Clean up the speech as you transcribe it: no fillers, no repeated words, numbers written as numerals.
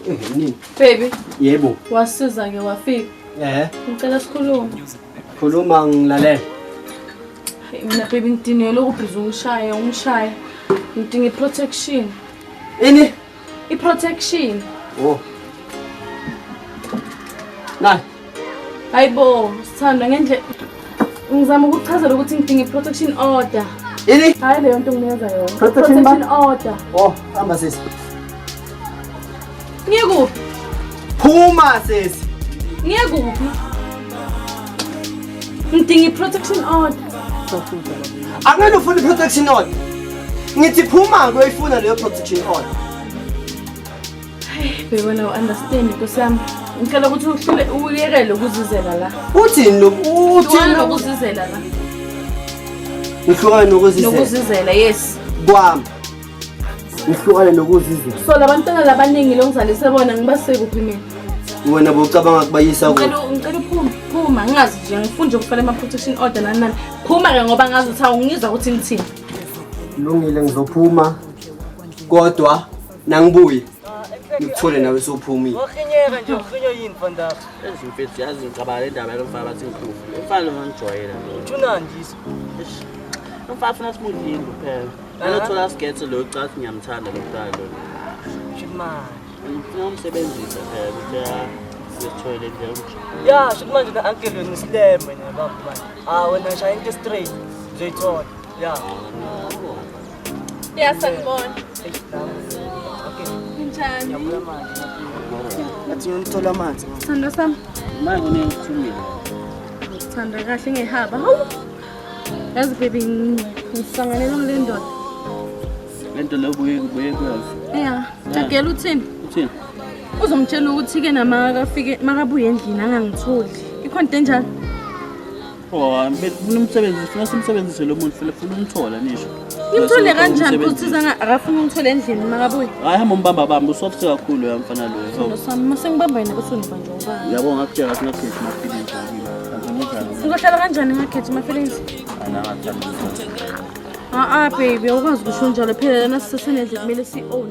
Nini? Baby, Yebo. wasiza ke wafika. Ngicela sikhulume. Khuluma ngilalela. Mina baby ngidinele ukubhiza ungishaya. Ngidinga protection. Ini? I-protection. Oh. Nayi. Hayibo, sithanda ngendlela. Ngizama ukuchazela ukuthi ngidinga i-protection order. Ini? Hayi leyo nto nginikeza yona. Protection order. Oh, hamba sisi. Ngiyekuphi? Phuma sisi. Ngiyekuphi? Ngidinga i-protection order. Angeke ufune protection order. Ngithi phuma ngoyifuna leyo protection order. Hey, wena understand Nkosi yami. Ngicela ukuthi uhlele uyekele ukuzizela la. Uthini lo? Uthini ukuzizela la? Ngihlukane nokuzizela. Nokuzizela, yes. Kwami. Ngihlukane nokuzizela. So labantwana labaningi longizalise bona ngibasekuphi mina? Wena bocabanga kubayisa ku. Ngicela phuma ngazi nje ngifuna nje ukufaka ama protection order nani. Phuma ke ngoba ngazi ukuthi awungizwa ukuthi ngithini. Lungile ngizophuma. Kodwa nangibuye. Ngikuthole nawe sophumile. Ukhinyeka nje ukhinywa yini mfana? Ezimfethu yazi ngicabanga le ndaba yomfana bathi ngikhufu. Umfana ngijwayela nje. Uthuna nje. Umfana ufuna simudinga kuphela. Anothola sigetse lo ucathi ngiyamthanda lo mntana lo. Shimani. Ngifuna umsebenzisa phela ukuthi sisithole nje. Ya, shimanje na uncle wena isileme ne baba manje. Wena shaya into straight. Uzoyithola. Ya. Sanibona. Okay. Njani? Yabula manje. Athi ngithola amanzi. Sithando sami. Manje kunengithumile. Ngithanda kahle ngehaba. Hawu. Yazi baby ngisanganele ngale ndoda. Lento lo buye kwazi. Jagela uthini? Uthini? Uzomtshela ukuthi ke namakafike makabuye endlini angangitholi. Ikhona into enjalo. Oh, ngifuna umsebenzi, ufuna simsebenzise lo muntu ufuna umthola nisho. Ngimthole kanjani futhi akafuna umthole endlini makabuye? Hayi hamba umbamba usofse kakhulu ya mfana lo. Sami mase ngibamba yena bese unibanje ubani. Yabo ngakutshela singakhethi amaphilisi akini. Ungahlala kanjani ngakhethi amaphilisi? Ana ngathanda. Baby awukwazi ukusho njalo phela lana sisesenendle kumele si-own.